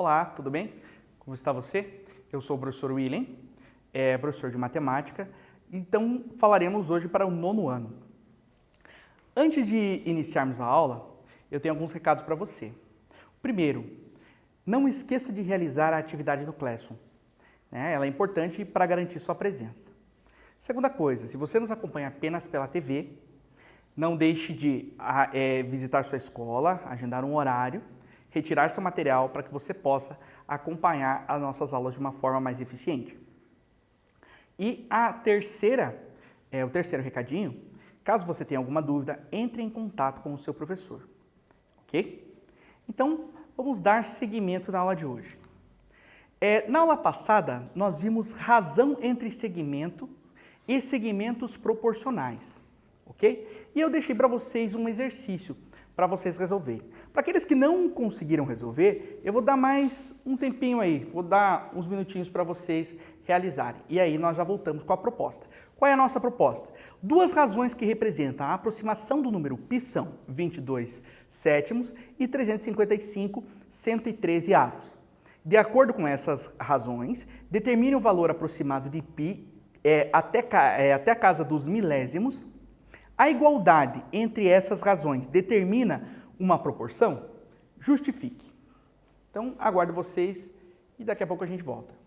Olá, tudo bem? Como está você? Eu sou o professor William, professor de matemática, então falaremos hoje para o 9º ano. Antes de iniciarmos a aula, eu tenho alguns recados para você. Primeiro, não esqueça de realizar a atividade do Classroom, né? Ela é importante para garantir sua presença. Segunda coisa, se você nos acompanha apenas pela TV, não deixe de visitar sua escola, agendar um horário, retirar seu material para que você possa acompanhar as nossas aulas de uma forma mais eficiente. E o terceiro recadinho, caso você tenha alguma dúvida, entre em contato com o seu professor, ok? Então, vamos dar seguimento na aula de hoje. Na aula passada, nós vimos razão entre segmentos e segmentos proporcionais, ok? E eu deixei para vocês um exercício para vocês resolverem. Para aqueles que não conseguiram resolver, eu vou dar mais um tempinho aí, vou dar uns minutinhos para vocês realizarem. E aí nós já voltamos com a proposta. Qual é a nossa proposta? Duas razões que representam a aproximação do número π são 22 sétimos e 355 113avos. De acordo com essas razões, determine o valor aproximado de π até a casa dos milésimos. A igualdade entre essas razões determina uma proporção? Justifique. Então, aguardo vocês e daqui a pouco a gente volta.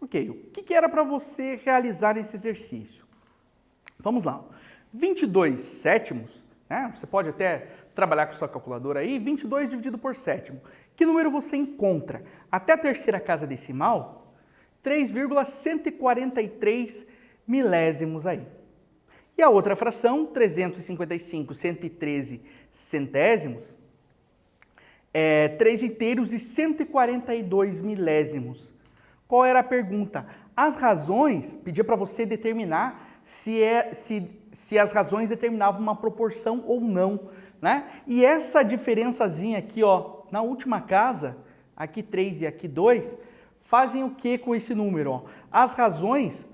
Ok, o que era para você realizar esse exercício? Vamos lá. 22 sétimos, né? Você pode até trabalhar com sua calculadora aí, 22 dividido por sétimo. Que número você encontra? Até a terceira casa decimal, 3,143 milésimos aí. E a outra fração, 355 113 centésimos, 3 inteiros e 142 milésimos. Qual era a pergunta? As razões, pedia para você determinar se as razões determinavam uma proporção ou não, né? E essa diferençazinha aqui, ó, na última casa, aqui 3 e aqui 2, fazem o que com esse número? Ó? As razões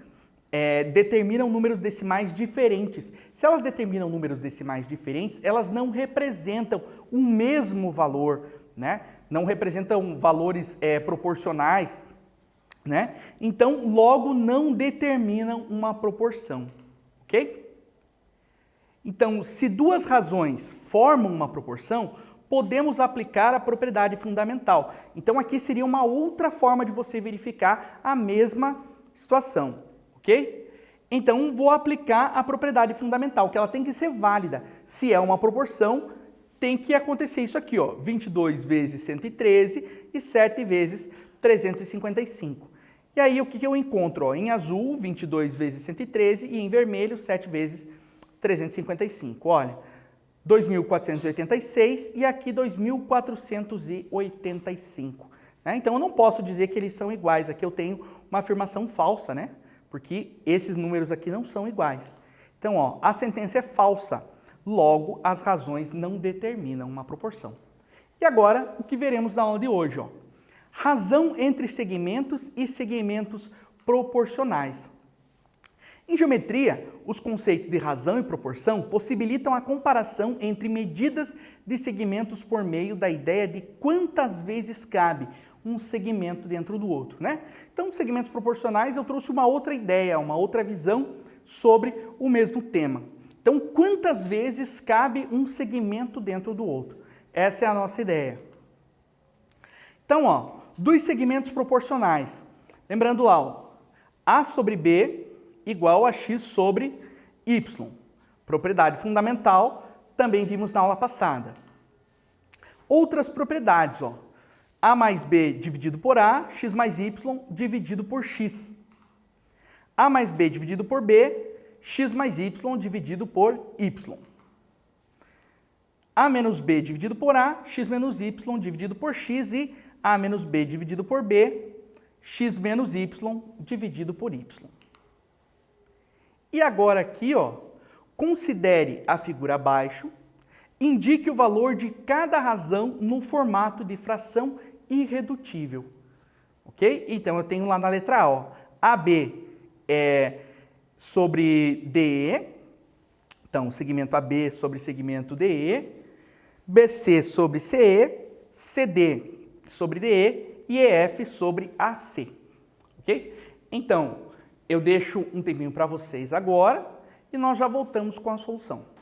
determinam números decimais diferentes. Se elas determinam números decimais diferentes, elas não representam o mesmo valor, né? Não representam valores proporcionais, né? Então, logo não determinam uma proporção, ok? Então, se duas razões formam uma proporção, podemos aplicar a propriedade fundamental. Então, aqui seria uma outra forma de você verificar a mesma situação, ok? Então, vou aplicar a propriedade fundamental, que ela tem que ser válida. Se é uma proporção, tem que acontecer isso aqui, ó, 22 vezes 113 e 7 vezes 355. E aí, o que eu encontro? Ó, em azul, 22 vezes 113 e em vermelho, 7 vezes 355. Olha, 2.486 e aqui 2.485. Né? Então, eu não posso dizer que eles são iguais. Aqui eu tenho uma afirmação falsa, né? Porque esses números aqui não são iguais. Então, ó, a sentença é falsa. Logo, as razões não determinam uma proporção. E agora, o que veremos na aula de hoje? Ó? Razão entre segmentos e segmentos proporcionais. Em geometria, os conceitos de razão e proporção possibilitam a comparação entre medidas de segmentos por meio da ideia de quantas vezes cabe um segmento dentro do outro, né? Então, segmentos proporcionais, eu trouxe uma outra ideia, uma outra visão sobre o mesmo tema. Então, quantas vezes cabe um segmento dentro do outro? Essa é a nossa ideia. Então, ó, dos segmentos proporcionais, lembrando lá, ó, A sobre B igual a X sobre Y. Propriedade fundamental, também vimos na aula passada. Outras propriedades, ó, A mais B dividido por A, X mais Y dividido por X. A mais B dividido por B, X mais Y dividido por Y. A menos B dividido por A, X menos Y dividido por X e A menos B dividido por B, X menos Y dividido por Y. E agora aqui, ó, considere a figura abaixo, indique o valor de cada razão no formato de fração irredutível. Ok? Então, eu tenho lá na letra A, ó, AB é sobre DE, então, segmento AB sobre segmento DE, BC sobre CE, CD sobre DE e EF sobre AC. Ok? Então, eu deixo um tempinho para vocês agora e nós já voltamos com a solução.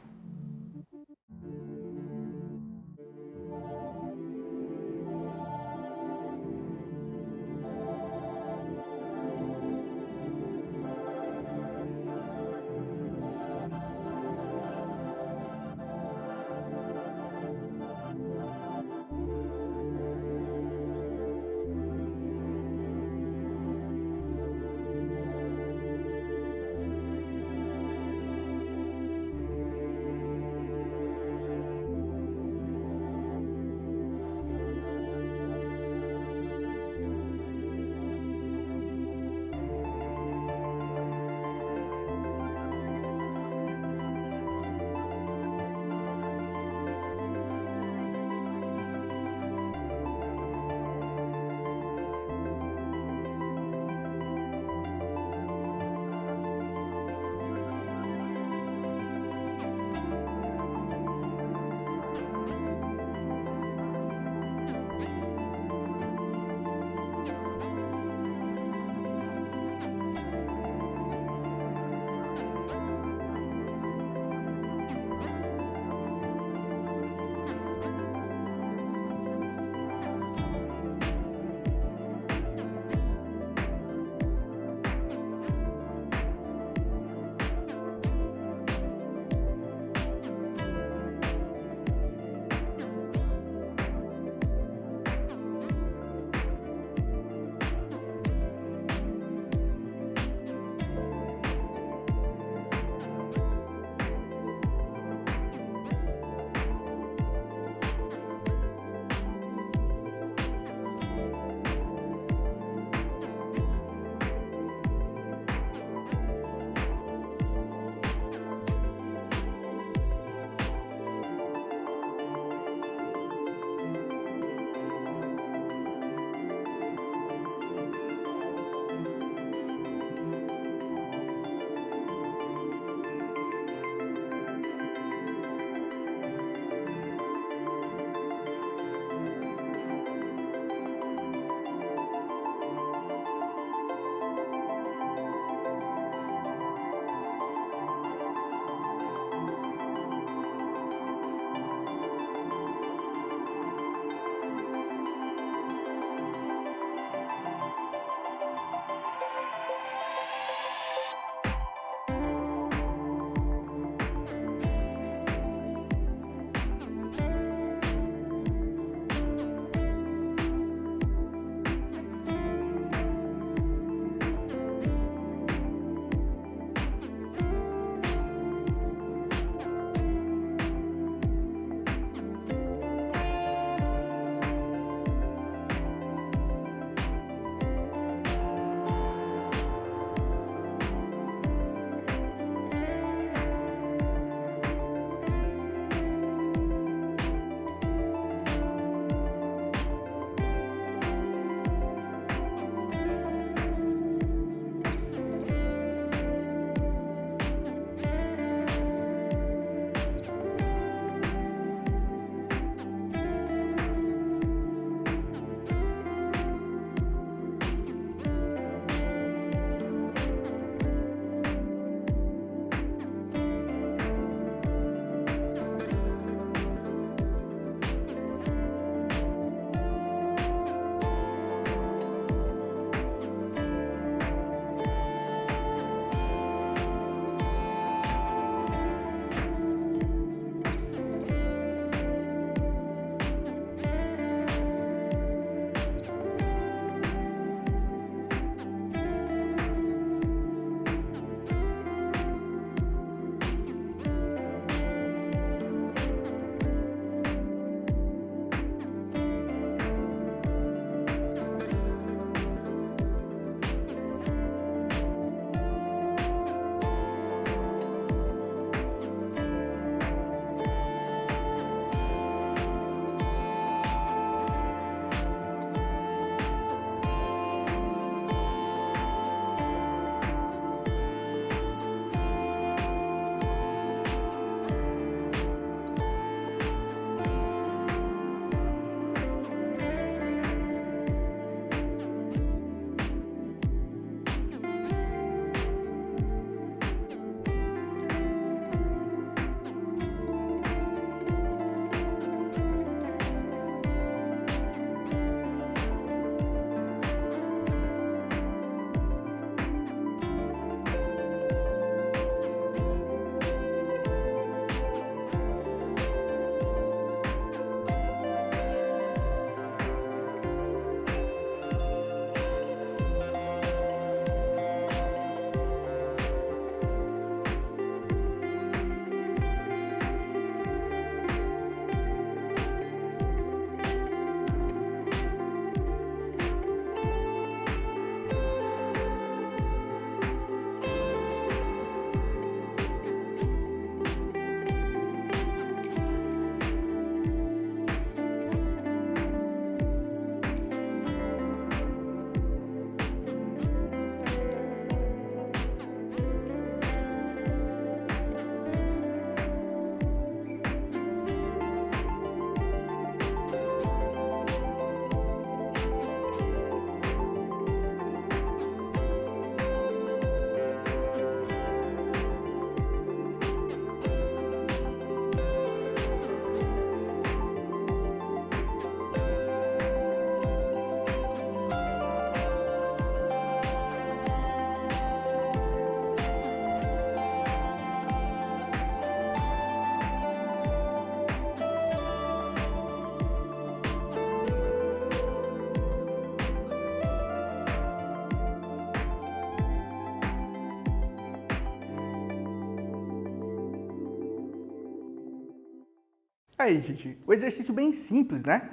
Aí, gente, o exercício bem simples, né?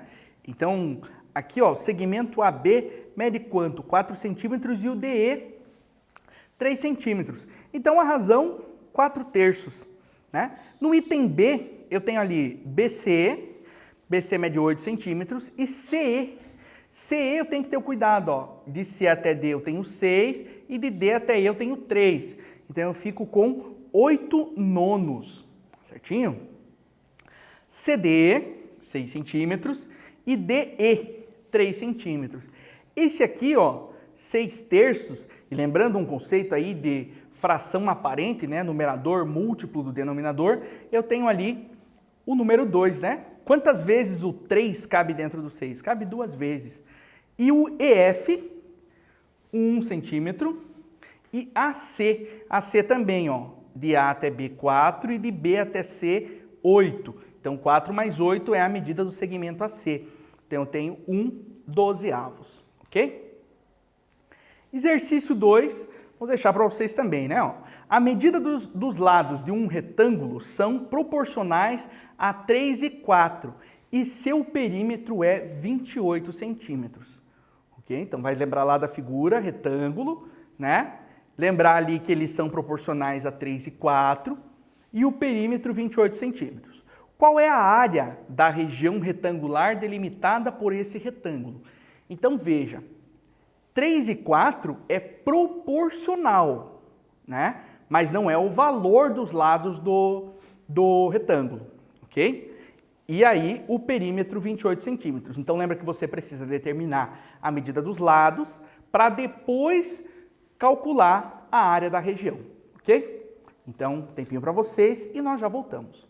Então, aqui, ó, o segmento AB mede quanto? 4 centímetros e o DE 3 centímetros. Então, a razão, 4/3, né? No item B, eu tenho ali BC mede 8 centímetros, e CE. CE eu tenho que ter o cuidado, ó, de C até D eu tenho 6 e de D até E eu tenho 3. Então, eu fico com 8/9, certinho? CD, 6 centímetros, e DE, 3 centímetros. Esse aqui, ó, 6/3, e lembrando um conceito aí de fração aparente, né, numerador múltiplo do denominador, eu tenho ali o número 2, né? Quantas vezes o 3 cabe dentro do 6? Cabe 2 vezes. E o EF, 1 centímetro, e AC também, ó, de A até B, 4, e de B até C, 8. Então, 4 mais 8 é a medida do segmento AC. Então, eu tenho 1/12, ok? Exercício 2, vou deixar para vocês também, né? Ó, a medida dos lados de um retângulo são proporcionais a 3 e 4, e seu perímetro é 28 centímetros. Ok? Então, vai lembrar lá da figura, retângulo, né? Lembrar ali que eles são proporcionais a 3 e 4, e o perímetro 28 centímetros. Qual é a área da região retangular delimitada por esse retângulo? Então, veja, 3 e 4 é proporcional, né? Mas não é o valor dos lados do retângulo, ok? E aí, o perímetro 28 centímetros. Então, lembra que você precisa determinar a medida dos lados para depois calcular a área da região, ok? Então, tempinho para vocês e nós já voltamos.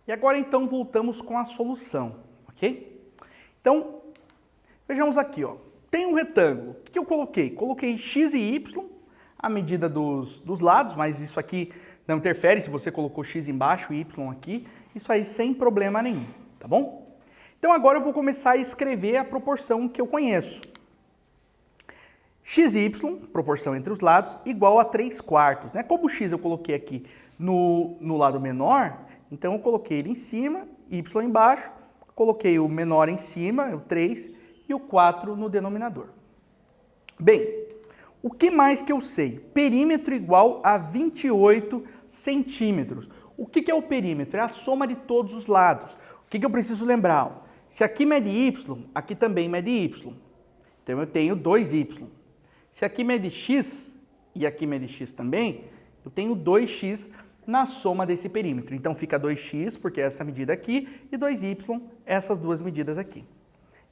E agora então voltamos com a solução, ok? Então, vejamos aqui, ó. Tem um retângulo. O que eu coloquei? Coloquei x e y, a medida dos lados, mas isso aqui não interfere se você colocou x embaixo e y aqui. Isso aí sem problema nenhum, tá bom? Então agora eu vou começar a escrever a proporção que eu conheço. XY, proporção entre os lados, igual a 3/4, né? Como o x eu coloquei aqui no lado menor, então eu coloquei ele em cima, y embaixo, coloquei o menor em cima, o 3, e o 4 no denominador. Bem, o que mais que eu sei? Perímetro igual a 28 centímetros. O que é o perímetro? É a soma de todos os lados. O que eu preciso lembrar? Se aqui mede y, aqui também mede y. Então eu tenho 2y. Se aqui mede x e aqui mede x também, eu tenho 2x na soma desse perímetro. Então fica 2x, porque é essa medida aqui, e 2y, essas duas medidas aqui.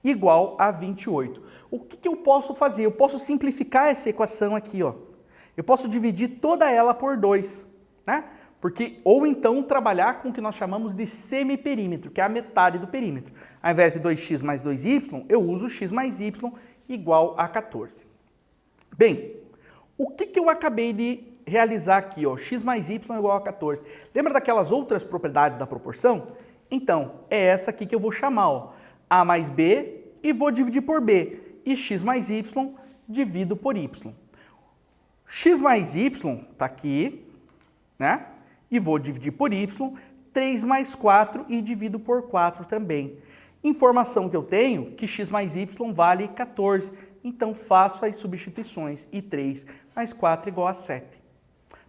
Igual a 28. O que eu posso fazer? Eu posso simplificar essa equação aqui, ó. Eu posso dividir toda ela por 2, né? Porque, ou então trabalhar com o que nós chamamos de semiperímetro, que é a metade do perímetro. Ao invés de 2x mais 2y, eu uso x mais y igual a 14. Bem, o que eu acabei de realizar aqui, ó? X mais y igual a 14. Lembra daquelas outras propriedades da proporção? Então, é essa aqui que eu vou chamar, ó. A mais b e vou dividir por b. E x mais y divido por y. X mais y está aqui, né? E vou dividir por y. 3 mais 4 e divido por 4 também. Informação que eu tenho que x mais y vale 14. Então faço as substituições. E 3 mais 4 igual a 7.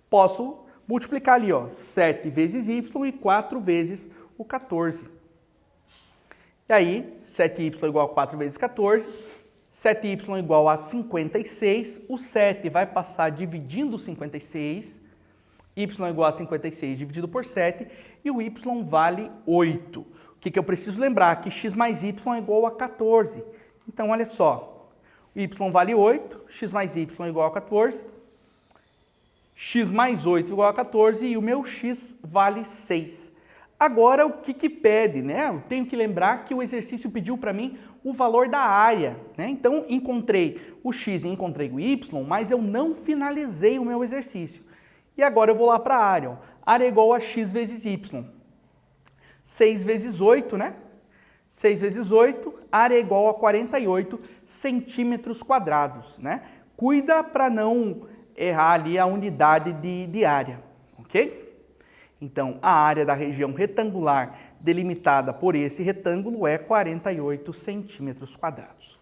Posso multiplicar ali, ó. 7 vezes y e 4 vezes o 14. E aí, 7y igual a 4 vezes 14, 7y igual a 56, o 7 vai passar dividindo 56, y igual a 56 dividido por 7, e o y vale 8. O que eu preciso lembrar? Que x mais y é igual a 14. Então, olha só, y vale 8, x mais y é igual a 14, x mais 8 igual a 14, e o meu x vale 6. Agora, o que pede, né? Eu tenho que lembrar que o exercício pediu para mim o valor da área, né? Então, encontrei o x e encontrei o y, mas eu não finalizei o meu exercício. E agora eu vou lá para a área. Ó. Área é igual a x vezes y. 6 vezes 8, né? 6 vezes 8, área é igual a 48 centímetros quadrados, né? Cuida para não errar ali a unidade de área, ok? Então, a área da região retangular delimitada por esse retângulo é 48 centímetros quadrados.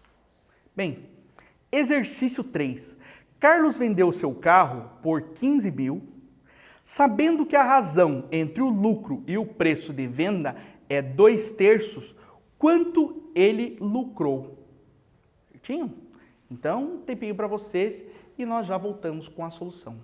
Bem, exercício 3. Carlos vendeu seu carro por 15 mil, sabendo que a razão entre o lucro e o preço de venda é 2/3, quanto ele lucrou? Certinho? Então, um tempinho para vocês e nós já voltamos com a solução.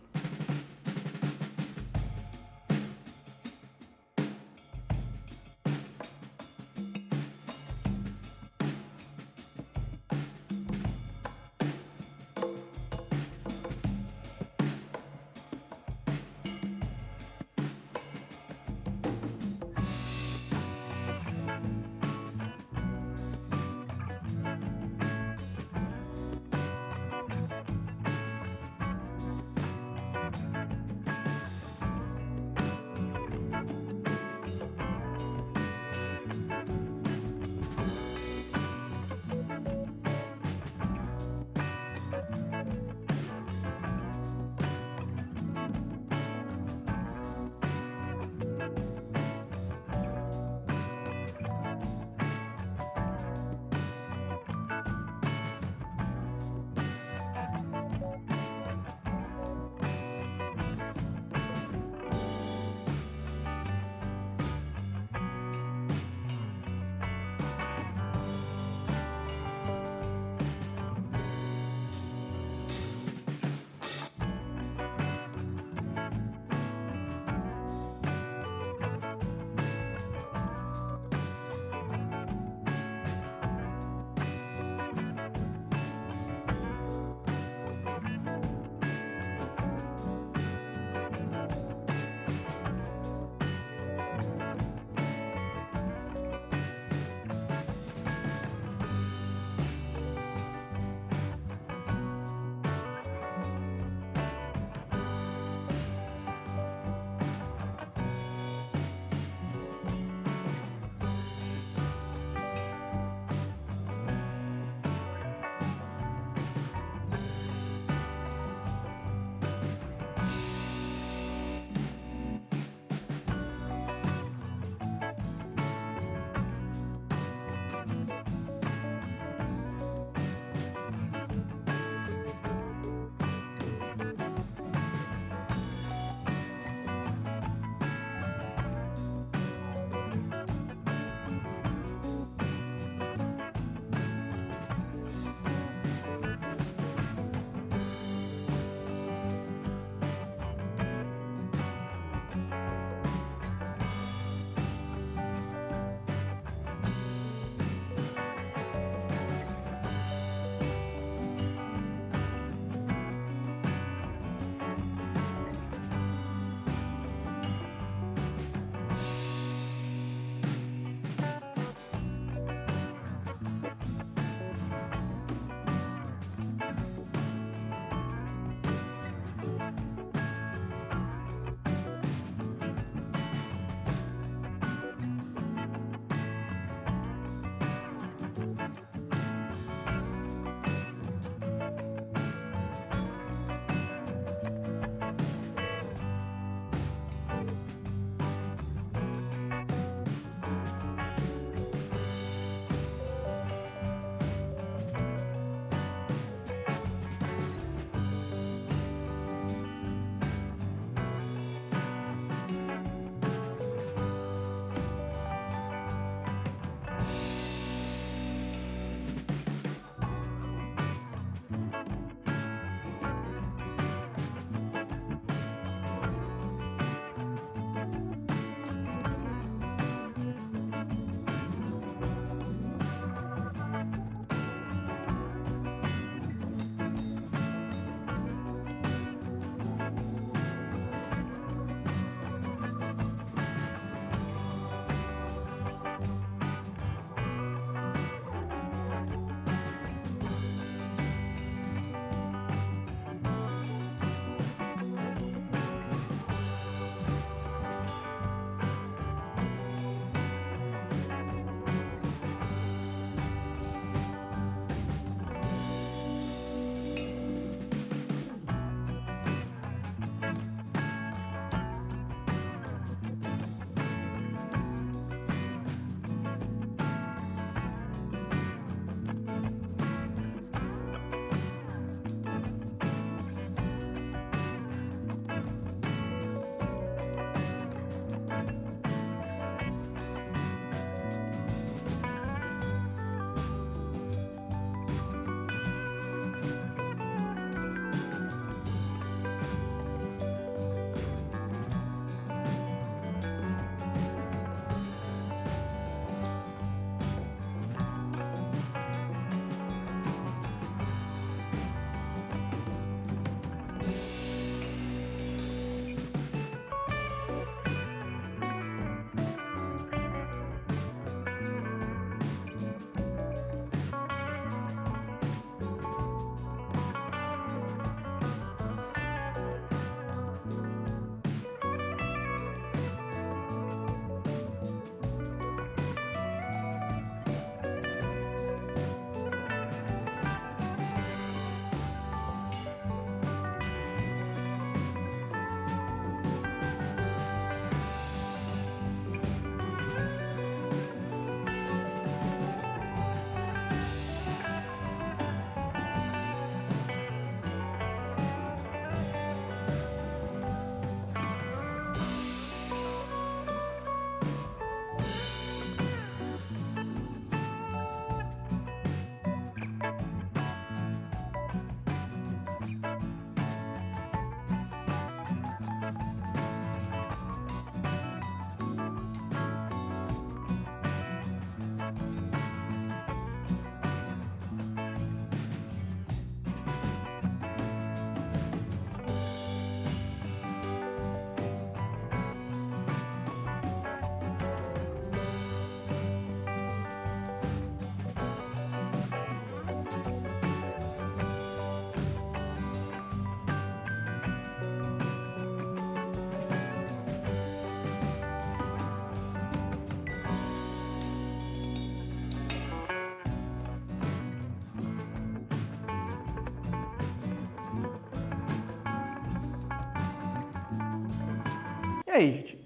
aí, gente,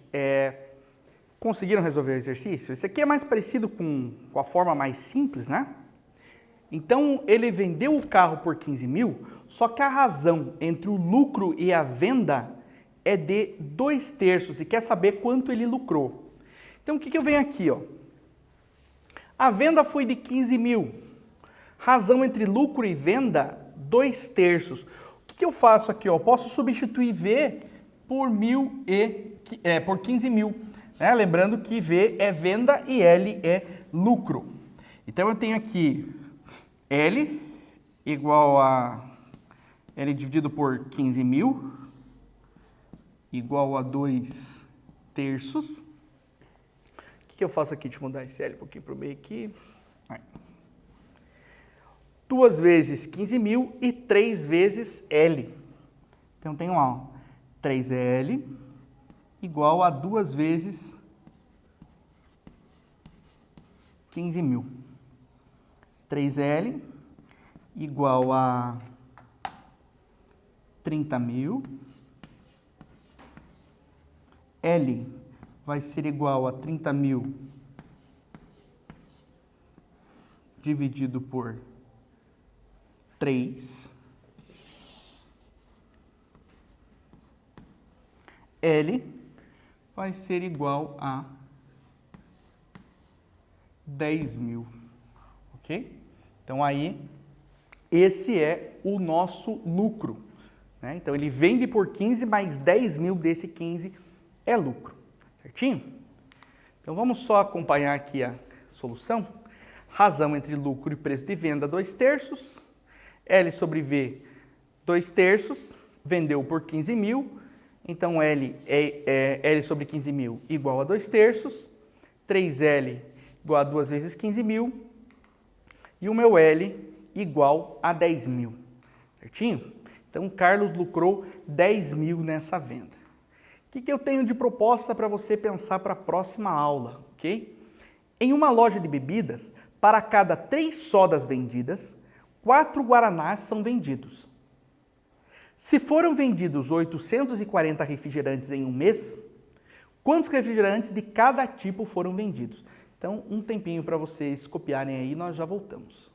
conseguiram resolver o exercício? Esse aqui é mais parecido com a forma mais simples, né? Então, ele vendeu o carro por 15 mil, só que a razão entre o lucro e a venda é de 2/3 e quer saber quanto ele lucrou. Então, o que eu venho aqui, ó? A venda foi de 15 mil. Razão entre lucro e venda, 2/3. O que eu faço aqui, ó? Posso substituir V por por 15 mil. Né? Lembrando que V é venda e L é lucro. Então, eu tenho aqui L igual a L dividido por 15 mil igual a 2/3. O que eu faço aqui? Deixa eu mudar esse L um pouquinho para o meio aqui. 2 vezes 15 mil e 3 vezes L. Então, tenho lá, ó, 3L igual a 2 vezes 15 mil. 3L igual a 30 mil. L vai ser igual a 30 mil dividido por 3. L vai ser igual a 10 mil, ok? Então, aí, esse é o nosso lucro, né? Então, ele vende por 15, mais 10 mil desse 15 é lucro, certinho? Então, vamos só acompanhar aqui a solução. Razão entre lucro e preço de venda, 2/3. L sobre V, 2/3. Vendeu por 15 mil. Então, L sobre 15 mil igual a 2/3. 3L igual a 2 vezes 15 mil. E o meu L igual a 10 mil. Certinho? Então, Carlos lucrou 10 mil nessa venda. O que eu tenho de proposta para você pensar para a próxima aula, ok? Em uma loja de bebidas, para cada 3 sodas vendidas, 4 guaranás são vendidos. Se foram vendidos 840 refrigerantes em um mês, quantos refrigerantes de cada tipo foram vendidos? Então, um tempinho para vocês copiarem aí, nós já voltamos.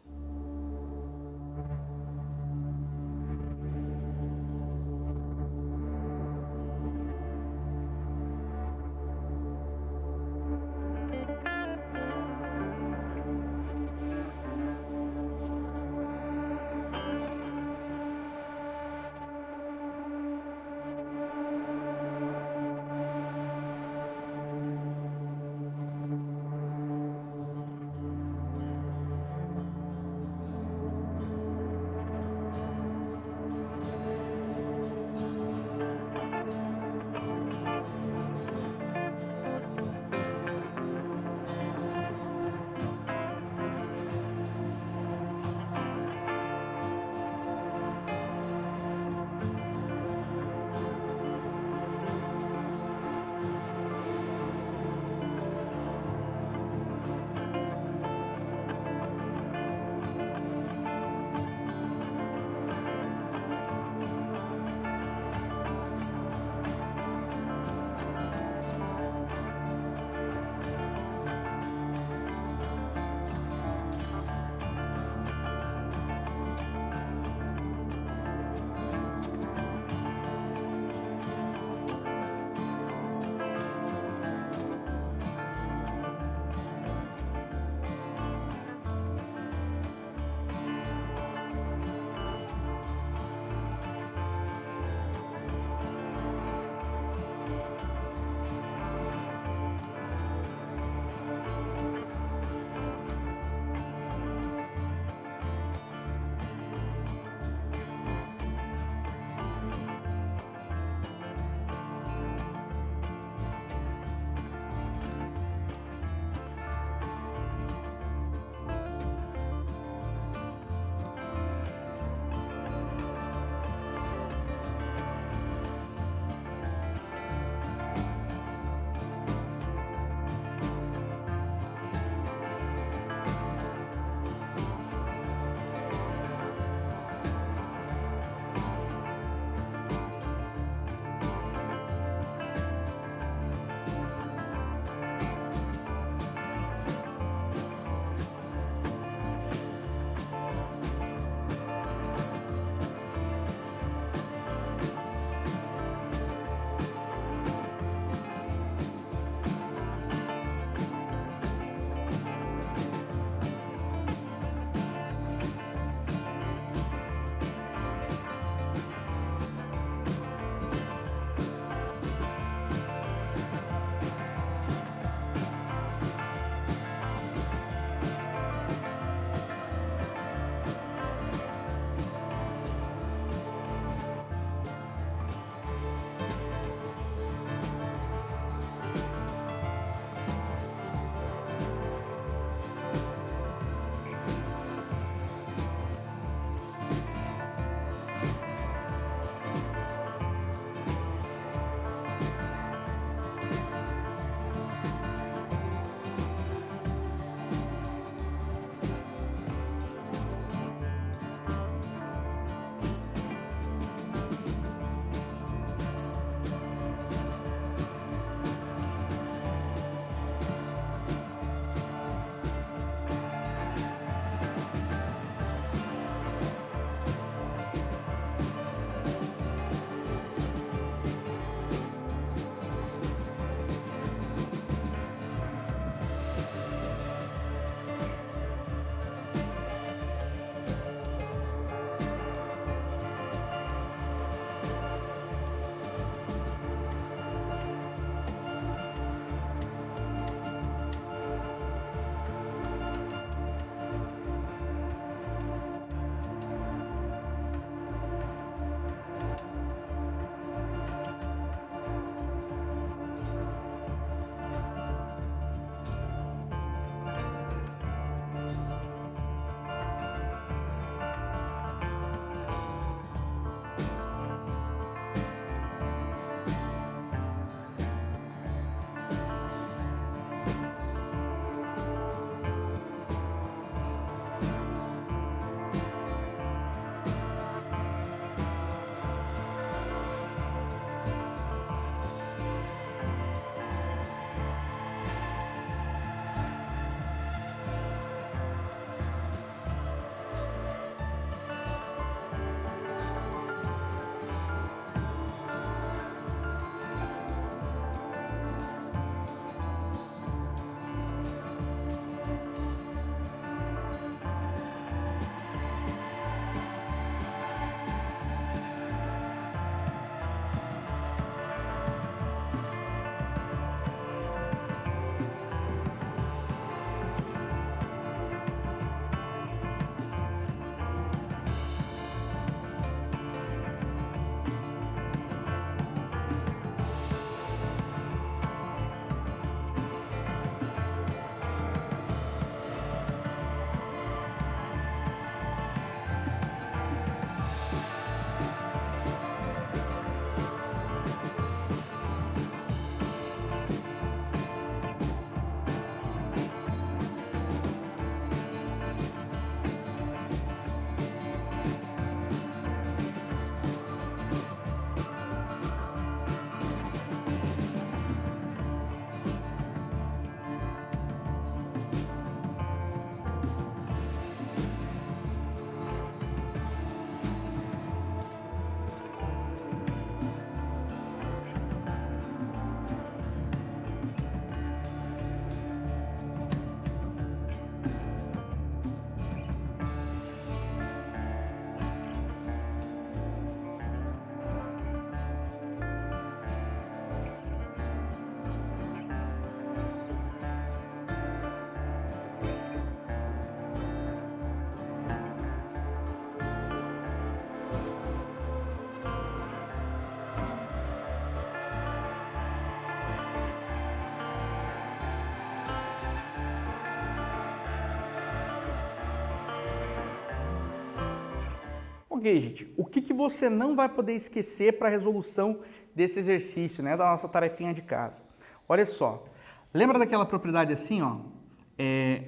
Ok, gente, o que você não vai poder esquecer para a resolução desse exercício, né, da nossa tarefinha de casa? Olha só, lembra daquela propriedade assim, ó,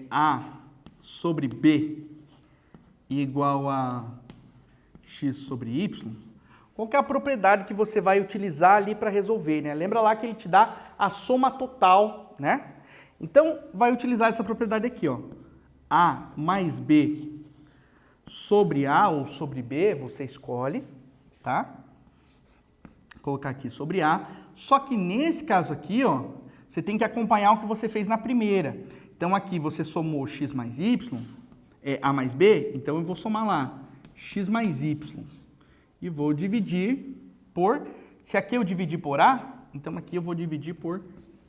A sobre B igual a X sobre Y? Qual que é a propriedade que você vai utilizar ali para resolver, né? Lembra lá que ele te dá a soma total, né? Então, vai utilizar essa propriedade aqui, ó. A mais B sobre A ou sobre B, você escolhe, tá? Vou colocar aqui sobre A. Só que nesse caso aqui, ó, você tem que acompanhar o que você fez na primeira. Então, aqui você somou x mais y, A mais B, então eu vou somar lá, x mais y. E vou dividir por, se aqui eu dividir por A, então aqui eu vou dividir por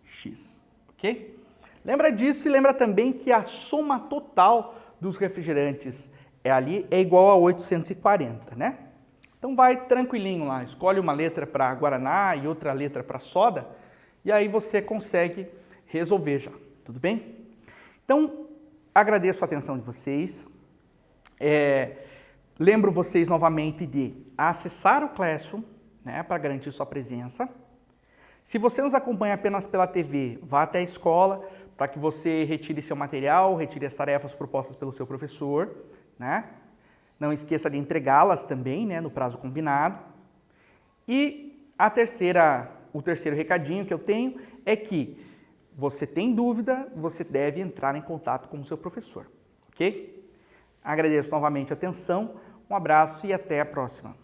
x, ok? Lembra disso e lembra também que a soma total dos refrigerantes ali é igual a 840, né? Então vai tranquilinho lá, escolhe uma letra para Guaraná e outra letra para soda, e aí você consegue resolver já, tudo bem? Então, agradeço a atenção de vocês. Lembro vocês novamente de acessar o Classroom, né, para garantir sua presença. Se você nos acompanha apenas pela TV, vá até a escola para que você retire seu material, retire as tarefas propostas pelo seu professor, né? Não esqueça de entregá-las também, né, no prazo combinado. E o terceiro recadinho que eu tenho é que você tem dúvida, você deve entrar em contato com o seu professor, ok? Agradeço novamente a atenção, um abraço e até a próxima.